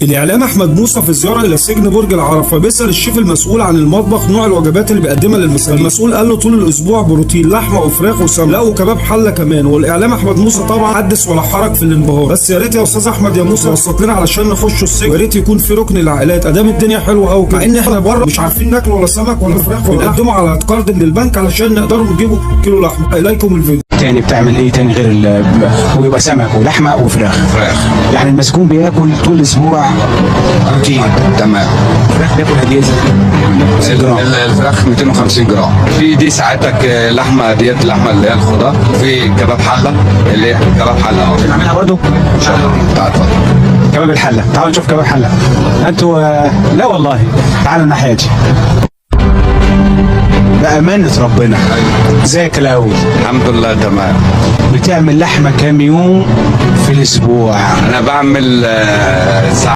الإعلام أحمد موسى في زيارة إلى سجن برج العرب، فبيسأل الشيف المسؤول عن المطبخ نوع الوجبات اللي بيقدمها للمساجين. المسؤول قال له طول الأسبوع بروتين، لحمة وفراخ وسمك، لا وكباب حلة كمان. والإعلام أحمد موسى طبعا حدث ولا حرج في الانبهار. بس يا ريت يا أستاذ أحمد يا موسى وسط لنا علشان نخش السجن، ويا ريت يكون في ركن للعائلات أدام الدنيا حلوة أوي، مع إن إحنا بره مش عارفين ناكل ولا سمك ولا فراخ، بنقدمه على قرض من البنك علشان نقدروا نجيبوا كيلو لحمة. إليكم الفيديو. تاني بتعمل ايه تاني غير ويبقى سمك ولحمه وفراخ؟ يعني المسجون بياكل طول الاسبوع بروتين. تمام. الفراخ بياكل قد ايه جرام؟ الفراخ 250 جرام. في دي ساعتك لحمه ديت، اللحمه اللي هي الخضار. في كباب حله اللي هي كباب حله نعملها برضه ان شاء الله. تعال اتفضل. كباب الحله، تعالوا نشوف كباب حله. انتوا لا والله تعالوا الناحيه دي. بأمانة ربنا ازيك الأول؟ الحمد لله تمام. بتعمل لحمة كام يوم في الأسبوع؟ أنا بعمل ساعة